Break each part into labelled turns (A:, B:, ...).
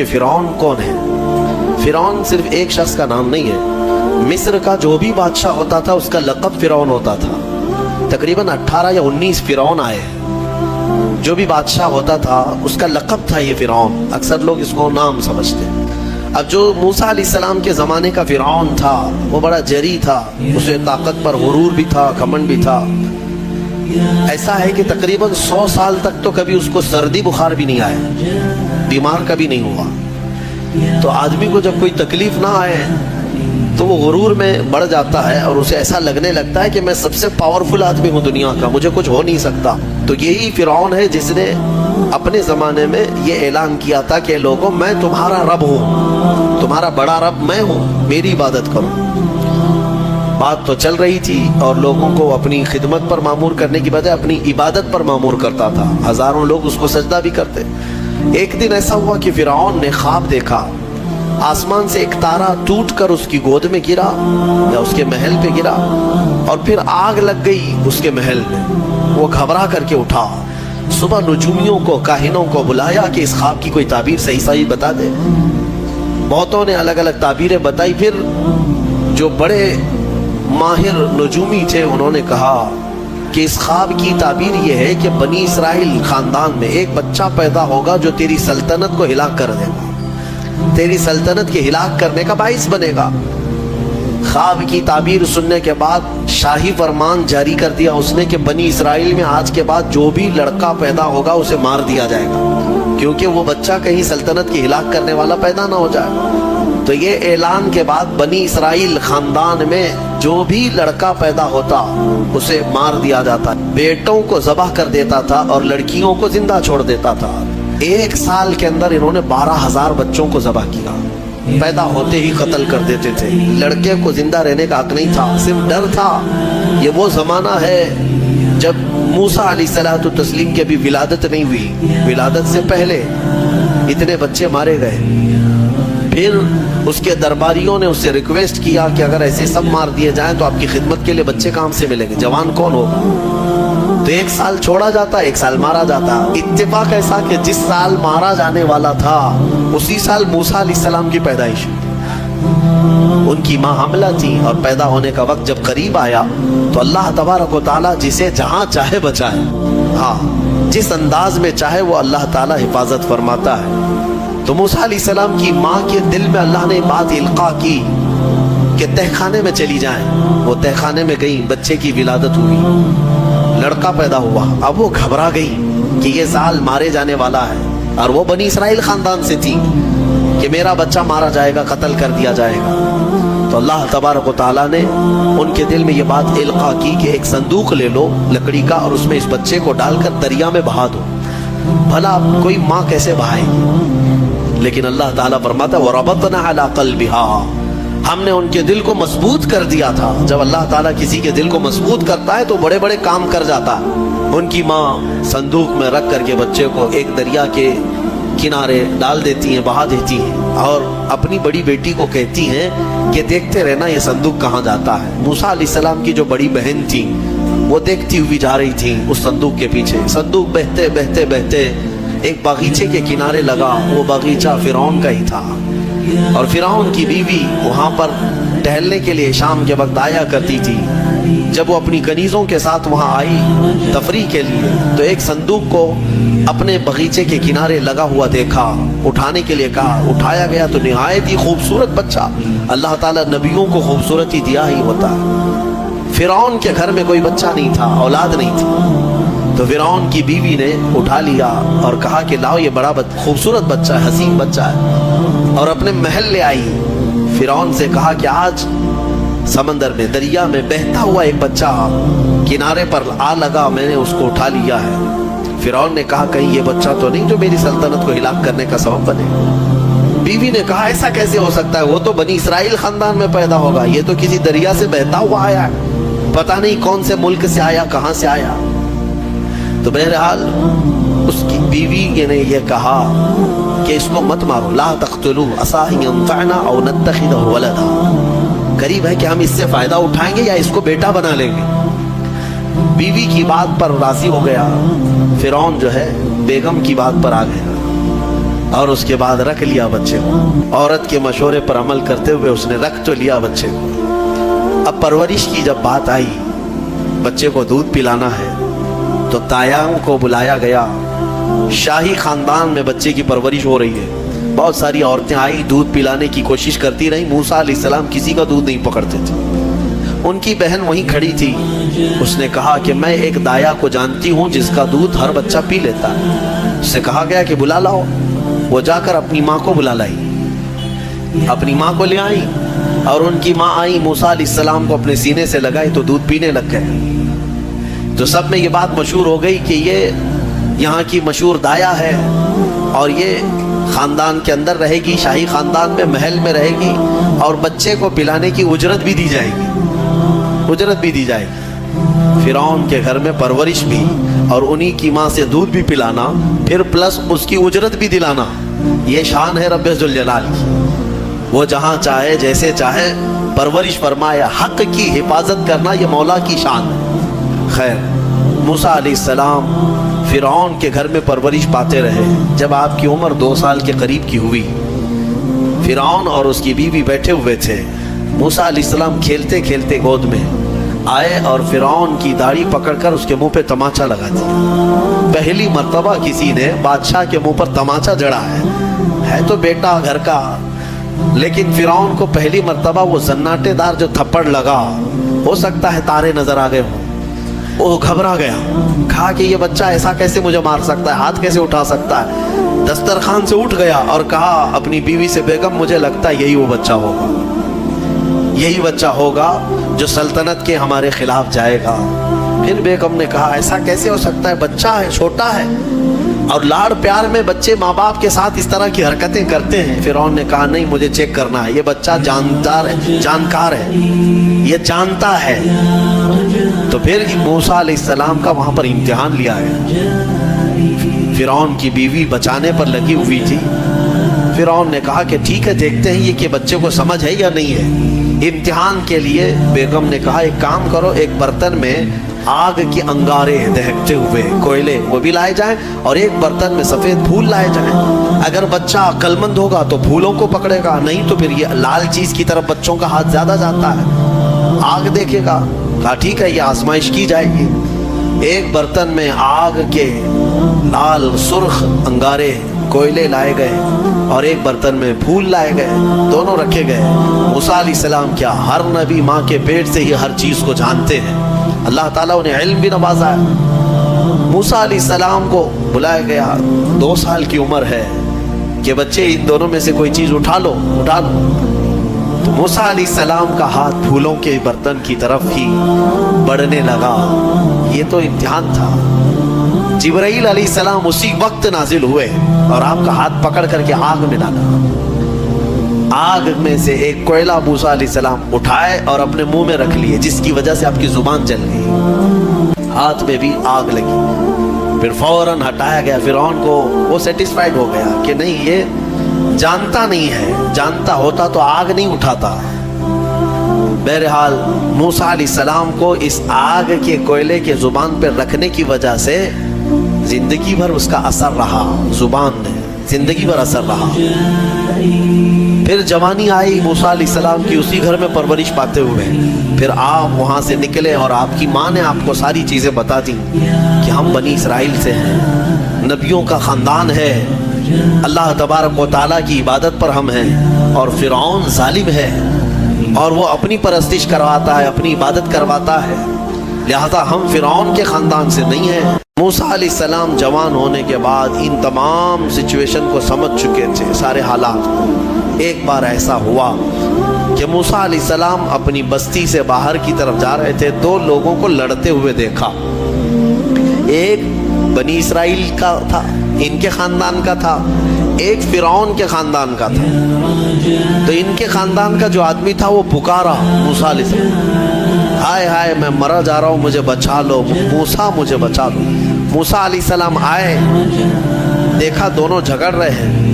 A: کہ فرعون کون ہے۔ فرعون صرف ایک شخص کا نام نہیں ہے، مصر کا جو بھی بادشاہ ہوتا تھا اس کا لقب فرعون ہوتا تھا۔ تقریباً 18 یا 19 فرعون آئے، جو بھی بادشاہ ہوتا تھا اس کا لقب تھا یہ فرعون، اکثر لوگ اس کو نام سمجھتے۔ اب جو موسیٰ علیہ السلام کے زمانے کا فرعون تھا وہ بڑا جری تھا، اسے طاقت پر غرور بھی تھا، گھمنڈ بھی تھا۔ ایسا ہے کہ تقریباً 100 سال تک تو کبھی اس کو سردی بخار بھی نہیں آیا، بیمار کبھی نہیں ہوا۔ تو آدمی کو جب کوئی تکلیف نہ آئے تو وہ غرور میں بڑھ جاتا ہے اور اسے ایسا لگنے لگتا ہے کہ میں سب سے پاورفل آدمی ہوں دنیا کا، مجھے کچھ ہو نہیں سکتا۔ تو یہی فرعون ہے جس نے اپنے زمانے میں یہ اعلان کیا تھا کہ لوگوں میں تمہارا رب ہوں، تمہارا بڑا رب میں ہوں، میری عبادت کرو۔ بات تو چل رہی تھی اور لوگوں کو اپنی خدمت پر معمور کرنے کی بجائے اپنی عبادت پر معمور کرتا تھا، ہزاروں لوگ اس کو سجدہ بھی کرتے۔ ایک دن ایسا ہوا کہ فرعون نے خواب دیکھا، آسمان سے ایک تارا ٹوٹ کر اس کی گود میں گرا یا اس کے محل پہ گرا اور پھر آگ لگ گئی اس کے محل میں۔ وہ گھبرا کر کے اٹھا، صبح نجومیوں کو، کاہنوں کو بلایا کہ اس خواب کی کوئی تعبیر صحیح بتا دے۔ بہتوں نے الگ الگ تعبیریں بتائی، پھر جو بڑے ماہر نجومی تھے انہوں نے کہا کہ اس خواب کی تعبیر یہ ہے کہ بنی اسرائیل خاندان میں ایک بچہ پیدا ہوگا جو تیری سلطنت کو ہلاک کر دے گا، تیری سلطنت کے ہلاک کرنے کا باعث بنے گا۔ خواب کی تعبیر سننے کے بعد شاہی فرمان جاری کر دیا اس نے کہ بنی اسرائیل میں آج کے بعد جو بھی لڑکا پیدا ہوگا اسے مار دیا جائے گا، کیونکہ وہ بچہ کہیں سلطنت کی ہلاک کرنے والا پیدا نہ ہو جائے۔ تو یہ اعلان کے بعد بنی اسرائیل خاندان میں جو بھی لڑکا پیدا ہوتا اسے مار دیا جاتا، بیٹوں کو ذبح کر دیتا تھا اور لڑکیوں کو زندہ چھوڑ دیتا تھا۔ 1 سال کے اندر انہوں نے 12,000 بچوں کو ذبح کیا، پیدا ہوتے ہی قتل کر دیتے تھے۔ لڑکے کو زندہ رہنے کا حق نہیں تھا، صرف ڈر تھا۔ یہ وہ زمانہ ہے جب موسیٰ علیہ الصلوۃ والتسلیم کی ابھی ولادت نہیں ہوئی، ولادت سے پہلے اتنے بچے مارے گئے۔ پھر اس کے درباریوں نے اس سے ریکویسٹ کیا کہ اگر ایسے سب مار دیے جائیں تو آپ کی خدمت کے لیے بچے کہاں سے ملیں گے، جوان کون ہوگا؟ تو 1 سال چھوڑا جاتا، 1 سال مارا جاتا۔ اتفاق ایسا کہ جس سال مارا جانے والا تھا اسی سال موسیٰ علیہ السلام کی پیدائش ہوئی۔ ان کی ماں حاملہ تھی اور پیدا ہونے کا وقت جب قریب آیا تو اللہ تبارک و تعالیٰ جسے جہاں چاہے بچائے، ہاں جس انداز میں چاہے وہ اللہ تعالیٰ حفاظت فرماتا ہے۔ تو موسیٰ علیہ السلام کی ماں کے دل میں اللہ نے بات القاء کی کہ تہ خانے میں چلی جائیں۔ وہ تہ خانے میں گئی، بچے کی ولادت ہوئی، لڑکا پیدا ہوا۔ اب وہ گھبرا گئی کہ یہ سال مارے جانے والا ہے، اور وہ بنی اسرائیل خاندان سے تھی کہ میرا بچہ مارا جائے گا، قتل کر دیا جائے گا۔ تو اللہ تبارک و تعالیٰ نے ان کے دل میں یہ بات القاء کی کہ ایک صندوق لے لو لکڑی کا اور اس میں اس بچے کو ڈال کر دریا میں بہا دو۔ بھلا کوئی ماں کیسے بہائے گی؟ لیکن اللہ تعالیٰ فرماتا ہے وَرَبَطْنَا عَلَىٰ قَلْبِهَا، ہم نے ان کے دل کو مضبوط کر دیا تھا۔ جب اللہ تعالیٰ کسی کے دل کو مضبوط کرتا ہے تو بڑے بڑے کام کر جاتا ہے۔ ان کی ماں صندوق میں رکھ کر کے بچے کو ایک دریا کے کنارے ڈال دیتی ہیں، بہا دیتی ہیں، اور اپنی بڑی بیٹی کو کہتی ہیں کہ دیکھتے رہنا یہ صندوق کہاں جاتا ہے۔ موسیٰ علیہ السلام کی جو بڑی بہن تھی وہ دیکھتی ہوئی جا رہی تھی اس صندوق کے پیچھے۔ صندوق بہتے بہتے بہتے ایک باغیچے کے کنارے لگا، وہ باغیچہ فرعون کا ہی تھا، اور فرعون کی بیوی وہاں پر ٹہلنے کے لیے شام کے وقت آیا کرتی تھی۔ جب وہ اپنی کنیزوں کے ساتھ وہاں آئی تفریح کے لیے تو ایک صندوق کو اپنے باغیچے کے کنارے لگا ہوا دیکھا، اٹھانے کے لیے کہا، اٹھایا گیا تو نہایت ہی خوبصورت بچہ۔ اللہ تعالیٰ نبیوں کو خوبصورتی دیا ہی ہوتا ہے۔ فرعون کے گھر میں کوئی بچہ نہیں تھا، اولاد نہیں تھی، تو فرعون کی بیوی نے اٹھا لیا اور کہا کہ لاؤ یہ بڑا خوبصورت بچہ ہے، حسین بچہ ہے، اور اپنے محل لے آئی۔ فرعون سے کہا کہ آج سمندر میں، دریا میں بہتا ہوا ایک بچہ کنارے پر آ لگا، میں نے اس کو اٹھا لیا ہے۔ فرعون نے کہا کہیں یہ بچہ تو نہیں جو میری سلطنت کو ہلاک کرنے کا سبب بنے۔ بیوی نے کہا ایسا کیسے ہو سکتا ہے، وہ تو بنی اسرائیل خاندان میں پیدا ہوگا، یہ تو کسی دریا سے بہتا ہوا آیا ہے، پتہ نہیں کون سے ملک سے آیا، کہاں سے آیا۔ تو بہرحال اس کی بیوی نے یہ کہا کہ اس کو مت مارو، لا تقتلوه عسى ان ينفعنا او نتخذه ولدا، قریب ہے کہ ہم اس سے فائدہ اٹھائیں گے یا اس کو بیٹا بنا لیں گے۔ بیوی کی بات پر راضی ہو گیا، فرعون جو ہے بیگم کی بات پر آ گیا۔ اور اس کے بعد رکھ لیا بچے کو. عورت کے مشورے پر عمل کرتے ہوئے اس نے رکھ تو لیا بچے کو. اب پرورش کی جب بات آئی, بچے کو دودھ پلانا ہے, تو تایاں کو بلایا گیا. شاہی خاندان میں بچے کی پرورش ہو رہی ہے. بہت ساری عورتیں آئی, دودھ پلانے کی کوشش کرتی رہی. موسیٰ علیہ السلام کسی کا دودھ نہیں پکڑتے تھے. ان کی بہن وہیں کھڑی تھی. اس نے کہا کہ میں ایک دایا کو جانتی ہوں جس کا دودھ ہر بچہ پی لیتا ہے. اس سے کہا گیا کہ بلا لاؤ. وہ جا کر اپنی ماں کو بلا لائی, اپنی ماں کو لے آئی, اور ان کی ماں آئی, موسیٰ علیہ السلام کو اپنے سینے سے لگائی تو دودھ پینے لگ گئے. تو سب میں یہ بات مشہور ہو گئی کہ یہ یہاں کی مشہور دایا ہے, اور یہ خاندان کے اندر رہے گی, شاہی خاندان میں محل میں رہے گی, اور بچے کو پلانے کی اجرت بھی دی جائے گی, اجرت بھی دی جائے گی. فرعون کے گھر میں پرورش بھی, اور انہی کی ماں سے دودھ بھی پلانا, پھر پلس اس کی اجرت بھی دلانا. یہ شان ہے رب ذوالجلال کی. وہ جہاں چاہے جیسے چاہے پرورش فرمائے. حق کی حفاظت کرنا یہ مولا کی شان ہے. خیر, موسیٰ علیہ السلام فرعون کے گھر میں پرورش پاتے رہے. جب آپ کی عمر 2 سال کے قریب کی ہوئی, فرعون اور اس کی بیوی بیٹھے ہوئے تھے. موسیٰ علیہ السلام کھیلتے کھیلتے گود میں آئے اور فرعون کی داڑھی پکڑ کر اس کے منہ پہ تماچا لگا دیا. پہلی مرتبہ کسی نے بادشاہ کے منہ پر تماچا جڑا ہے تو بیٹا گھر کا, لیکن فرعون کو پہلی مرتبہ وہ زناٹے دار جو تھپڑ لگا, ہو سکتا ہے تارے نظر آ گئے ہوں, وہ گھبرا گیا. کہا کہ یہ بچہ ایسا کیسے مجھے مار سکتا ہے, ہاتھ کیسے اٹھا سکتا ہے. دسترخوان سے اٹھ گیا اور کہا اپنی بیوی سے, بیگم مجھے لگتا ہے یہی وہ بچہ ہوگا, یہی بچہ ہوگا جو سلطنت کے ہمارے خلاف جائے گا. پھر بیگم نے کہا ایسا کیسے ہو سکتا ہے, بچہ ہے, چھوٹا ہے, اور لاڑ پیار میں بچے ماں باپ کے ساتھ اس طرح کی حرکتیں کرتے ہیں. فرعون نے کہا نہیں, مجھے چیک کرنا ہے, یہ بچہ جاندار ہے, جانکار ہے, یہ جانتا ہے. تو پھر موسیٰ علیہ السلام کا وہاں پر امتحان لیا ہے. فرعون کی بیوی بچانے پر لگی ہوئی تھی. فرعون نے کہا کہ ٹھیک ہے, دیکھتے ہیں یہ کہ بچے کو سمجھ ہے یا نہیں ہے. امتحان کے لیے بیگم نے کہا ایک کام کرو, ایک برتن میں آگ کی انگارے دہکتے ہوئے کوئلے وہ بھی لائے جائیں, اور ایک برتن میں سفید پھول لائے جائیں. اگر بچہ عقل مند ہوگا تو پھولوں کو پکڑے گا, نہیں تو پھر یہ لال چیز کی طرف بچوں کا ہاتھ زیادہ جاتا ہے, آگ دیکھے گا. کہا ٹھیک ہے, یہ آزمائش کی جائے گی. ایک برتن میں آگ کے لال سرخ انگارے کوئلے لائے گئے, اور ایک برتن میں پھول لائے گئے, دونوں رکھے گئے. موسیٰ علیہ السلام کیا, ہر نبی ماں کے پیٹ سے ہی ہر چیز کو جانتے ہیں. اللہ تعالیٰ انہیں علم بھی نوازا ہے. موسیٰ علیہ السلام کو بلایا گیا, 2 سال کی عمر ہے, کہ بچے ان دونوں میں سے کوئی چیز اٹھا لو, اٹھا لو. تو موسیٰ علیہ السلام کا ہاتھ پھولوں کے برتن کی طرف ہی بڑھنے لگا. یہ تو امتحان تھا. جبرائیل علیہ السلام اسی وقت نازل ہوئے اور آپ کا ہاتھ پکڑ کر کے آگ میں ڈالا. آگ میں سے ایک کوئلہ موسیٰ علیہ السلام اٹھائے اور اپنے منہ میں رکھ لیے, جس کی وجہ سے آپ کی زبان جل گئی, ہاتھ میں بھی آگ لگی. پھر فوراً ہٹایا گیا. فرعون کو وہ سیٹسفائیڈ ہو گیا کہ نہیں, یہ جانتا نہیں ہے, جانتا ہوتا تو آگ نہیں اٹھاتا. بہرحال موسیٰ علیہ السلام کو اس آگ کے کوئلے کے زبان پہ رکھنے کی وجہ سے زندگی بھر اس کا اثر رہا, زبان نے زندگی بھر اثر رہا. پھر جوانی آئی موسیٰ علیہ السلام کی, اسی گھر میں پرورش پاتے ہوئے. پھر آپ وہاں سے نکلے اور آپ کی ماں نے آپ کو ساری چیزیں بتا دیں کہ ہم بنی اسرائیل سے ہیں, نبیوں کا خاندان ہے, اللہ تبارک و تعالیٰ کی عبادت پر ہم ہیں, اور فرعون ظالم ہے اور وہ اپنی پرستش کرواتا ہے, اپنی عبادت کرواتا ہے, لہذا ہم فرعون کے خاندان سے نہیں ہیں. موسیٰ علیہ السلام جوان ہونے کے بعد ان تمام سچویشن کو سمجھ چکے تھے, سارے حالات کو. ایک بار ایسا ہوا کہ موسیٰ علیہ السلام اپنی بستی سے باہر کی طرف جا رہے تھے, 2 لوگوں کو لڑتے ہوئے دیکھا. ایک بنی اسرائیل کا تھا, ان کے خاندان کا تھا, ایک فرعون کے خاندان کا تھا. تو ان کے خاندان کا جو آدمی تھا وہ پکارا موسیٰ علیہ السلام, ہائے ہائے میں مرا جا رہا ہوں, مجھے بچا لو موسیٰ, مجھے بچا لو. موسیٰ علیہ السلام آئے, دیکھا دونوں جھگڑ رہے ہیں.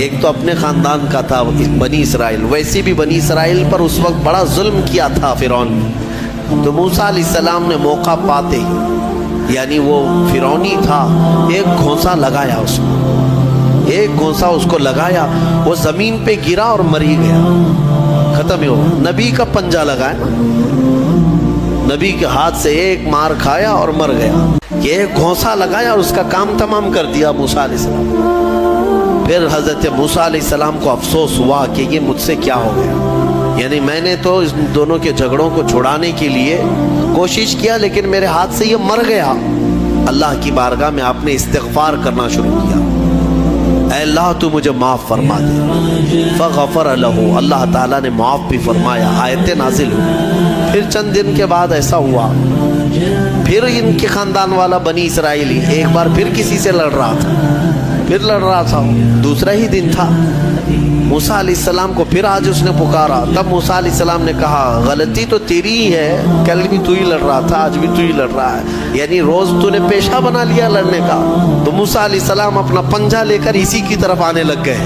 A: ایک تو اپنے خاندان کا تھا بنی اسرائیل, ویسے بھی بنی اسرائیل پر اس وقت بڑا ظلم کیا تھا فرعون نے. تو موسیٰ علیہ السلام نے موقع پاتے ہی, یعنی وہ فرعونی تھا, ایک گھونسا لگایا اس کو, ایک گھونسا اس کو لگایا, وہ زمین پہ گرا اور مر ہی گیا, ختم ہی ہو. نبی کا پنجہ لگایا, نبی کے ہاتھ سے ایک مار کھایا اور مر گیا. یہ ایک گھونسا لگایا اور اس کا کام تمام کر دیا موسیٰ علیہ السلام. پھر حضرت موسیٰ علیہ السلام کو افسوس ہوا کہ یہ مجھ سے کیا ہو گیا, یعنی میں نے تو اس دونوں کے جھگڑوں کو چھڑانے کے لیے کوشش کیا, لیکن میرے ہاتھ سے یہ مر گیا. اللہ کی بارگاہ میں آپ نے استغفار کرنا شروع کیا, اے اللہ تو مجھے معاف فرما دے. فغفر لہ, اللہ تعالیٰ نے معاف بھی فرمایا, آیتیں نازل ہوئی. پھر چند دن کے بعد ایسا ہوا, پھر ان کے خاندان والا بنی اسرائیلی ایک بار پھر کسی سے لڑ رہا تھا, دوسرا ہی دن تھا. موسیٰ علیہ السلام کو پھر آج اس نے پکارا. تب موسیٰ علیہ السلام نے کہا غلطی تو تیری ہی ہے, کل بھی تو ہی لڑ رہا تھا, آج بھی تو ہی لڑ رہا ہے, یعنی روز تو نے پیشہ بنا لیا لڑنے کا. تو موسیٰ علیہ السلام اپنا پنجہ لے کر اسی کی طرف آنے لگ گئے.